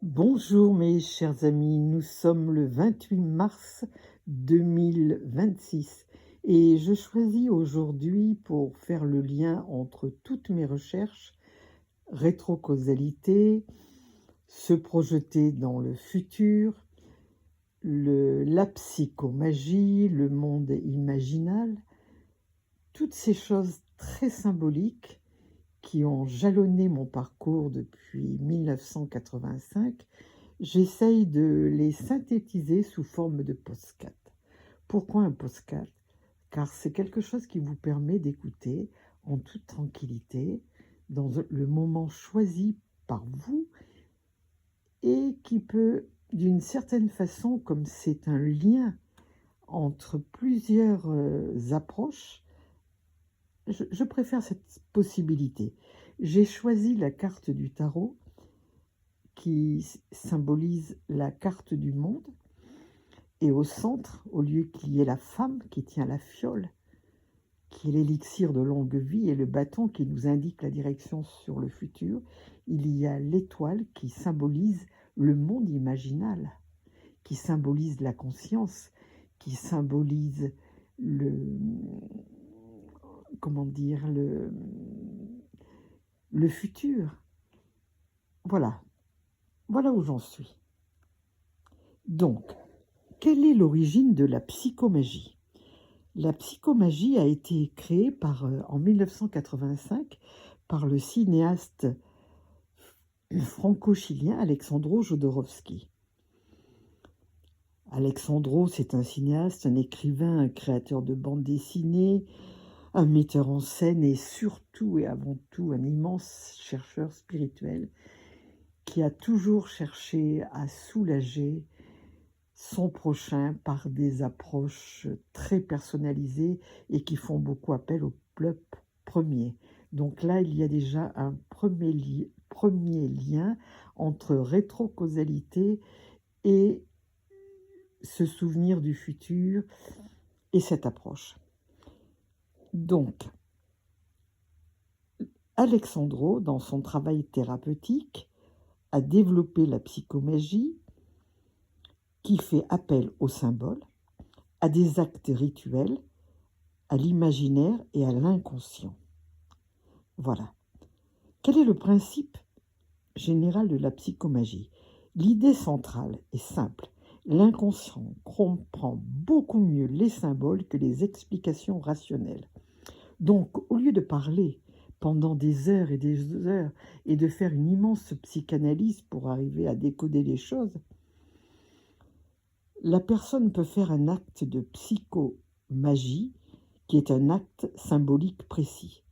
Bonjour mes chers amis, nous sommes le 28 mars 2026 et je choisis aujourd'hui pour faire le lien entre toutes mes recherches, rétrocausalité, se projeter dans le futur, la psychomagie, le monde imaginal, toutes ces choses très symboliques qui ont jalonné mon parcours depuis 1985. J'essaye de les synthétiser sous forme de podcast. Pourquoi un podcast? Car c'est quelque chose qui vous permet d'écouter en toute tranquillité, dans le moment choisi par vous, et qui peut, d'une certaine façon, comme c'est un lien entre plusieurs approches, je préfère cette possibilité. J'ai choisi la carte du tarot qui symbolise la carte du monde. Et au centre, au lieu qu'il y ait la femme qui tient la fiole, qui est l'élixir de longue vie et le bâton qui nous indique la direction sur le futur, il y a l'étoile qui symbolise le monde imaginal, qui symbolise la conscience, qui symbolise le, comment dire, le futur. Voilà, voilà où j'en suis. Donc, quelle est l'origine de la psychomagie? La psychomagie a été créée en 1985 par le cinéaste franco-chilien Alexandro Jodorowsky. Alexandro, c'est un cinéaste, un écrivain, un créateur de bandes dessinées, un metteur en scène et surtout et avant tout un immense chercheur spirituel qui a toujours cherché à soulager son prochain par des approches très personnalisées et qui font beaucoup appel au peuple premier. Donc là, il y a déjà un premier lien entre rétrocausalité et ce souvenir du futur et cette approche. Donc, Alexandro, dans son travail thérapeutique, a développé la psychomagie qui fait appel aux symboles, à des actes rituels, à l'imaginaire et à l'inconscient. Voilà. Quel est le principe général de la psychomagie? L'idée centrale est simple. L'inconscient comprend beaucoup mieux les symboles que les explications rationnelles. Donc, au lieu de parler pendant des heures et des heures et de faire une immense psychanalyse pour arriver à décoder les choses, la personne peut faire un acte de psychomagie qui est un acte symbolique précis.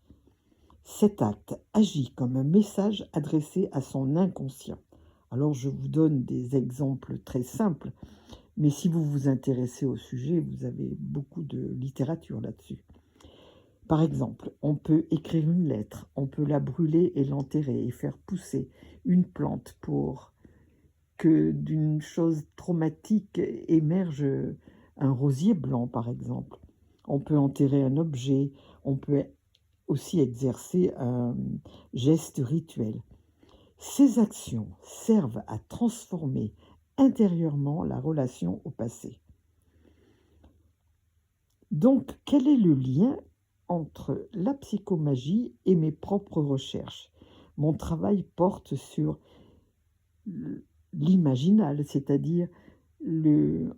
Cet acte agit comme un message adressé à son inconscient. Alors je vous donne des exemples très simples, mais si vous vous intéressez au sujet, vous avez beaucoup de littérature là-dessus. Par exemple, on peut écrire une lettre, on peut la brûler et l'enterrer et faire pousser une plante pour que d'une chose traumatique émerge un rosier blanc, par exemple. On peut enterrer un objet, on peut aussi exercer un geste rituel. Ces actions servent à transformer intérieurement la relation au passé. Donc, quel est le lien entre la psychomagie et mes propres recherches? Mon travail porte sur l'imaginal, c'est-à-dire le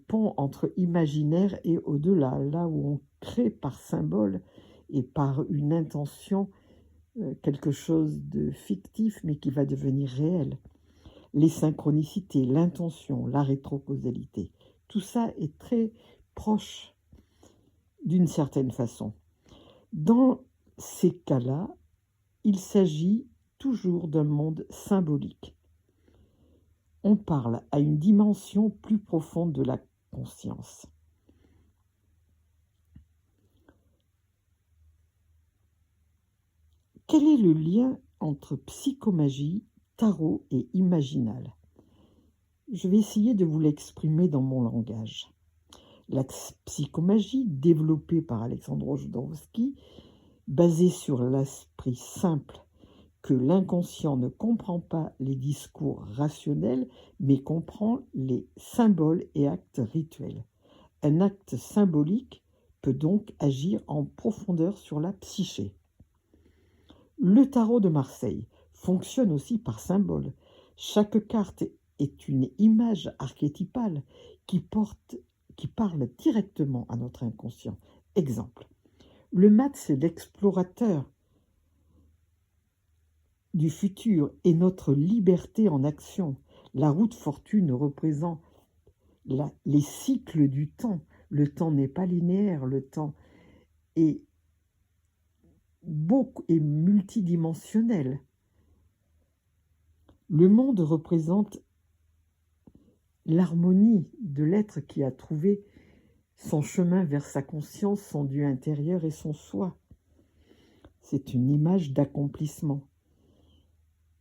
pont entre imaginaire et au-delà, là où on crée par symbole et par une intention quelque chose de fictif mais qui va devenir réel. Les synchronicités, l'intention, la rétrocausalité, tout ça est très proche d'une certaine façon. Dans ces cas-là, il s'agit toujours d'un monde symbolique. On parle à une dimension plus profonde de la conscience. Quel est le lien entre psychomagie, tarot et imaginal? Je vais essayer de vous l'exprimer dans mon langage. La psychomagie, développée par Alexandro Jodorowsky, basée sur l'esprit simple que l'inconscient ne comprend pas les discours rationnels, mais comprend les symboles et actes rituels. Un acte symbolique peut donc agir en profondeur sur la psyché. Le tarot de Marseille fonctionne aussi par symbole. Chaque carte est une image archétypale qui parle directement à notre inconscient. Exemple, le mat, c'est l'explorateur du futur et notre liberté en action. La roue de fortune représente les cycles du temps. Le temps n'est pas linéaire, le temps est multidimensionnel. Le monde représente l'harmonie de l'être qui a trouvé son chemin vers sa conscience, son Dieu intérieur et son soi. C'est une image d'accomplissement.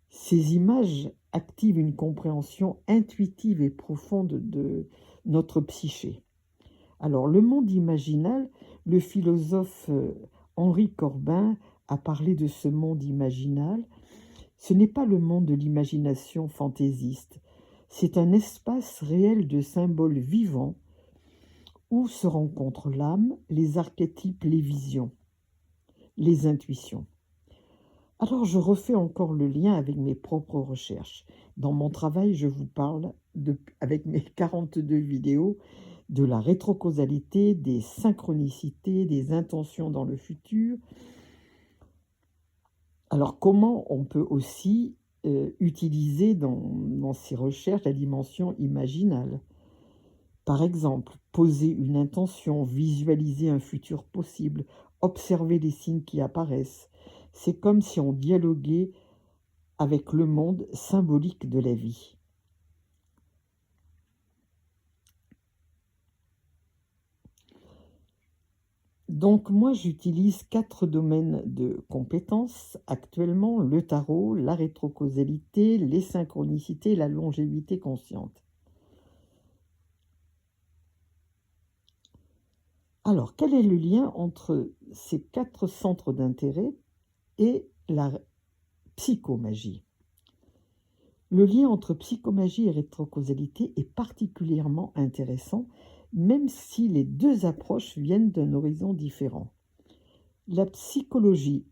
Ces images activent une compréhension intuitive et profonde de notre psyché. Alors, le monde imaginal, le philosophe Henri Corbin a parlé de ce monde imaginal. Ce n'est pas le monde de l'imagination fantaisiste, c'est un espace réel de symboles vivants où se rencontrent l'âme, les archétypes, les visions, les intuitions. Alors je refais encore le lien avec mes propres recherches. Dans mon travail, je vous parle, avec mes 42 vidéos, de la rétrocausalité, des synchronicités, des intentions dans le futur. Alors comment on peut aussi utiliser dans ces recherches la dimension imaginale? Par exemple, poser une intention, visualiser un futur possible, observer les signes qui apparaissent. C'est comme si on dialoguait avec le monde symbolique de la vie. Donc moi, j'utilise 4 domaines de compétences actuellement: le tarot, la rétrocausalité, les synchronicités, la longévité consciente. Alors, quel est le lien entre ces 4 centres d'intérêt et la psychomagie? Le lien entre psychomagie et rétrocausalité est particulièrement intéressant, même si les deux approches viennent d'un horizon différent. La psychologie,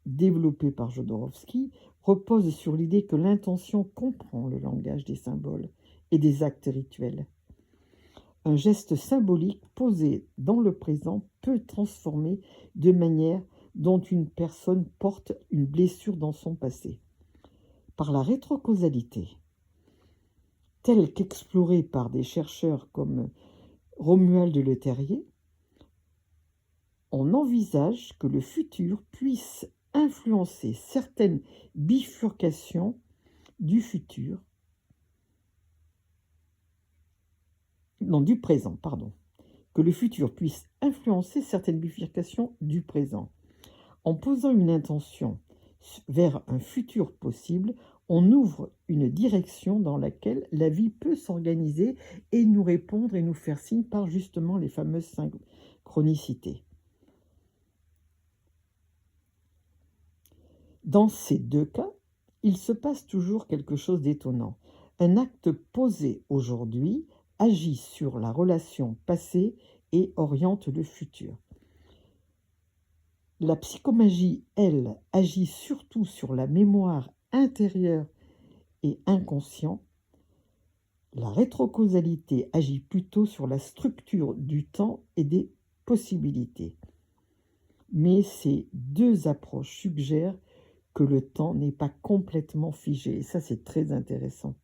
développée par Jodorowsky, repose sur l'idée que l'intention comprend le langage des symboles et des actes rituels. Un geste symbolique posé dans le présent peut transformer de manière dont une personne porte une blessure dans son passé. Par la rétrocausalité, telle qu'explorée par des chercheurs comme Romuald Le Terrier, on envisage que le futur puisse influencer certaines bifurcations du futur, non, du présent, pardon, que le futur puisse influencer certaines bifurcations du présent. En posant une intention vers un futur possible, on ouvre une direction dans laquelle la vie peut s'organiser et nous répondre et nous faire signe par justement les fameuses synchronicités. Dans ces deux cas, il se passe toujours quelque chose d'étonnant. Un acte posé aujourd'hui agit sur la relation passée et oriente le futur. La psychomagie, elle, agit surtout sur la mémoire intérieure et inconscient. La rétrocausalité agit plutôt sur la structure du temps et des possibilités. Mais ces deux approches suggèrent que le temps n'est pas complètement figé. Et ça, c'est très intéressant.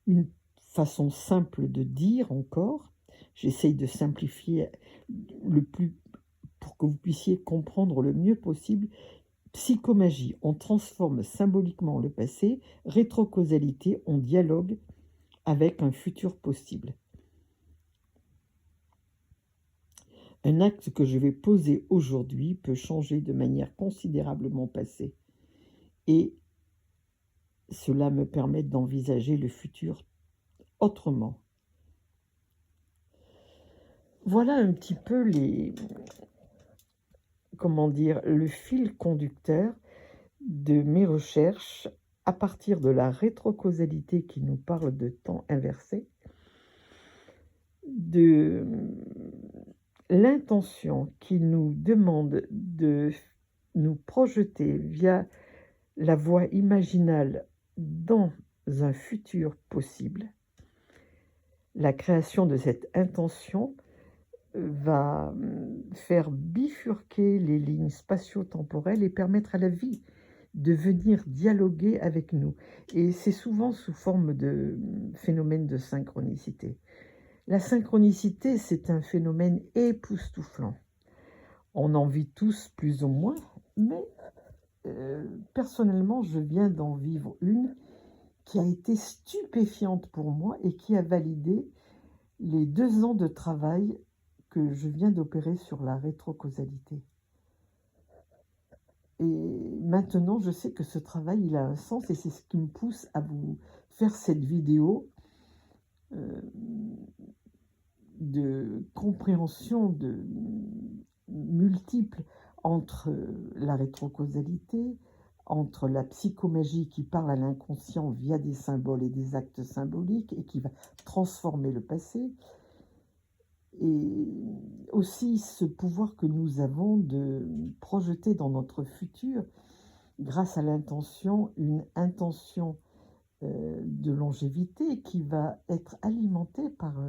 Une façon simple de dire encore, j'essaye de simplifier le plus pour que vous puissiez comprendre le mieux possible. Psychomagie, on transforme symboliquement le passé. Rétrocausalité, on dialogue avec un futur possible. Un acte que je vais poser aujourd'hui peut changer de manière considérablement passée. Et cela me permet d'envisager le futur autrement. Voilà un petit peu le fil conducteur de mes recherches à partir de la rétrocausalité qui nous parle de temps inversé, de l'intention qui nous demande de nous projeter via la voie imaginale dans un futur possible. La création de cette intention va faire bifurquer les lignes spatio-temporelles et permettre à la vie de venir dialoguer avec nous. Et c'est souvent sous forme de phénomène de synchronicité. La synchronicité, c'est un phénomène époustouflant. On en vit tous plus ou moins, mais personnellement, je viens d'en vivre une qui a été stupéfiante pour moi et qui a validé les 2 ans de travail que je viens d'opérer sur la rétrocausalité. Et maintenant, je sais que ce travail, il a un sens et c'est ce qui me pousse à vous faire cette vidéo de compréhension de multiples entre la rétrocausalité, entre la psychomagie qui parle à l'inconscient via des symboles et des actes symboliques et qui va transformer le passé, et aussi ce pouvoir que nous avons de projeter dans notre futur, grâce à l'intention, une intention de longévité qui va être alimentée par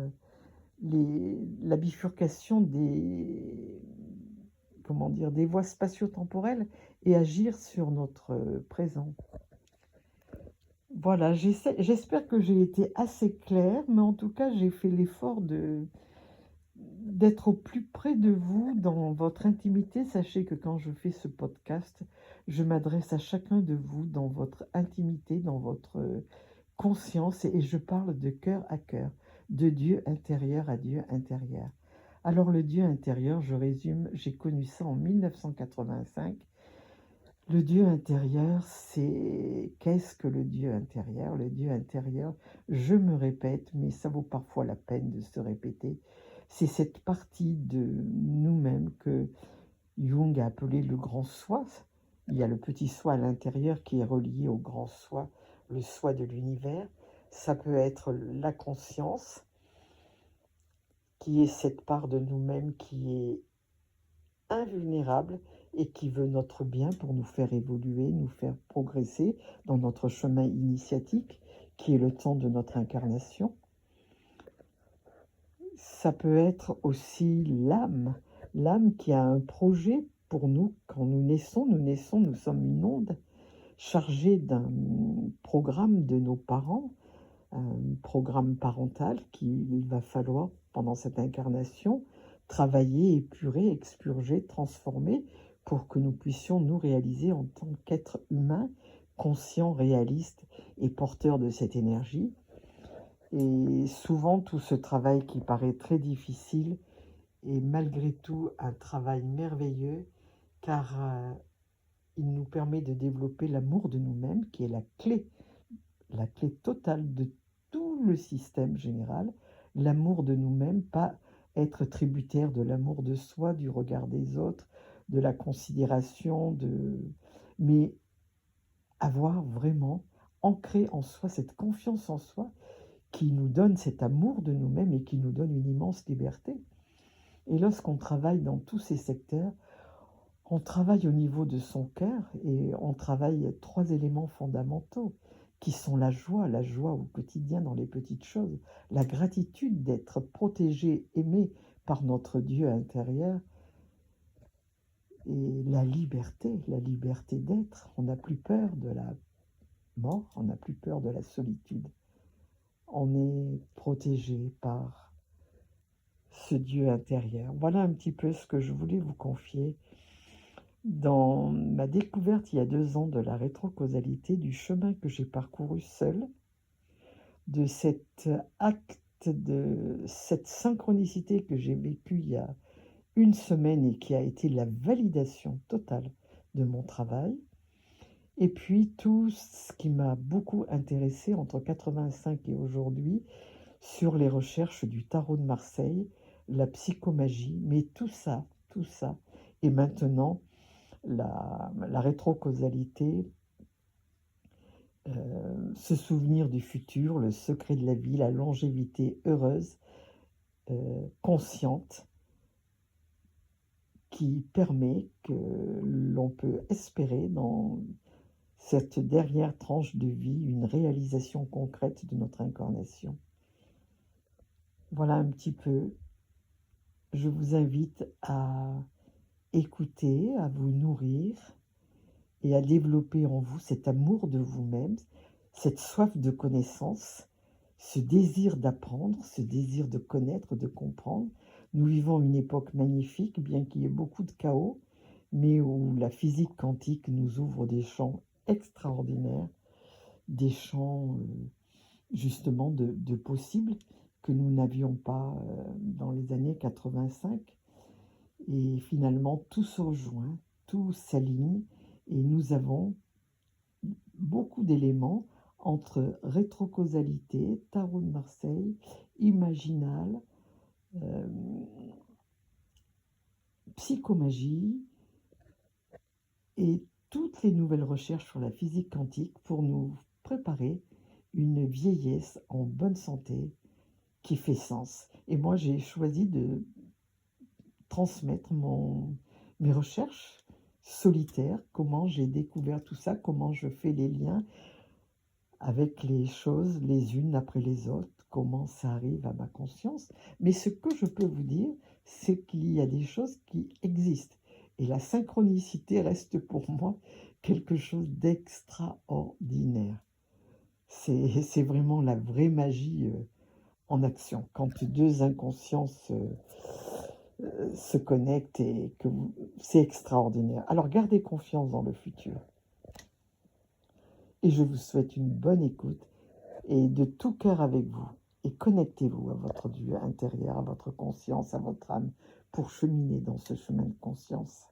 la bifurcation des voies spatio-temporelles et agir sur notre présent. Voilà, j'espère que j'ai été assez claire, mais en tout cas, j'ai fait l'effort d'être au plus près de vous dans votre intimité. Sachez que quand je fais ce podcast, je m'adresse à chacun de vous dans votre intimité, dans votre conscience, et je parle de cœur à cœur, de Dieu intérieur à Dieu intérieur. Alors le Dieu intérieur, je résume, j'ai connu ça en 1985. Le Dieu intérieur, qu'est-ce que le Dieu intérieur? Le Dieu intérieur, je me répète, mais ça vaut parfois la peine de se répéter, c'est cette partie de nous-mêmes que Jung a appelé le grand soi. Il y a le petit soi à l'intérieur qui est relié au grand soi, le soi de l'univers. Ça peut être la conscience, qui est cette part de nous-mêmes qui est invulnérable et qui veut notre bien pour nous faire évoluer, nous faire progresser dans notre chemin initiatique, qui est le temps de notre incarnation. Ça peut être aussi l'âme qui a un projet pour nous. Quand nous sommes une onde chargée d'un programme de nos parents, un programme parental qu'il va falloir, pendant cette incarnation, travailler, épurer, expurger, transformer pour que nous puissions nous réaliser en tant qu'êtres humains, conscients, réalistes et porteurs de cette énergie. Et souvent, tout ce travail qui paraît très difficile est malgré tout un travail merveilleux, car il nous permet de développer l'amour de nous-mêmes, qui est la clé totale de tout le système général, l'amour de nous-mêmes, pas être tributaire de l'amour de soi, du regard des autres, de la considération, mais avoir vraiment ancré en soi cette confiance en soi qui nous donne cet amour de nous-mêmes et qui nous donne une immense liberté. Et lorsqu'on travaille dans tous ces secteurs, on travaille au niveau de son cœur et on travaille 3 éléments fondamentaux qui sont la joie au quotidien dans les petites choses, la gratitude d'être protégé, aimé par notre Dieu intérieur et la liberté d'être. On n'a plus peur de la mort, on n'a plus peur de la solitude. On est protégé par ce Dieu intérieur. Voilà un petit peu ce que je voulais vous confier dans ma découverte il y a 2 ans de la rétrocausalité, du chemin que j'ai parcouru seul, de cet acte, de cette synchronicité que j'ai vécue il y a 1 semaine et qui a été la validation totale de mon travail. Et puis tout ce qui m'a beaucoup intéressé entre 85 et aujourd'hui sur les recherches du tarot de Marseille, la psychomagie, mais tout ça est maintenant la rétrocausalité, se souvenir du futur, le secret de la vie, la longévité heureuse, consciente, qui permet que l'on peut espérer dans cette dernière tranche de vie une réalisation concrète de notre incarnation. Voilà un petit peu. Je vous invite à écouter, à vous nourrir et à développer en vous cet amour de vous-même, cette soif de connaissance, ce désir d'apprendre, ce désir de connaître, de comprendre. Nous vivons une époque magnifique, bien qu'il y ait beaucoup de chaos, mais où la physique quantique nous ouvre des champs extraordinaires, des champs justement de possibles que nous n'avions pas dans les années 85. Et finalement, tout se rejoint, tout s'aligne, et nous avons beaucoup d'éléments entre rétrocausalité, tarot de Marseille, imaginal, euh, psychomagie et toutes les nouvelles recherches sur la physique quantique pour nous préparer une vieillesse en bonne santé qui fait sens. Et moi, j'ai choisi de transmettre mes recherches solitaires, comment j'ai découvert tout ça, comment je fais les liens avec les choses les unes après les autres, comment ça arrive à ma conscience. Mais ce que je peux vous dire, c'est qu'il y a des choses qui existent. Et la synchronicité reste pour moi quelque chose d'extraordinaire. C'est vraiment la vraie magie en action. Quand deux inconsciences se connectent et que c'est extraordinaire. Alors gardez confiance dans le futur. Et je vous souhaite une bonne écoute et de tout cœur avec vous. Et connectez-vous à votre Dieu intérieur, à votre conscience, à votre âme, pour cheminer dans ce chemin de conscience.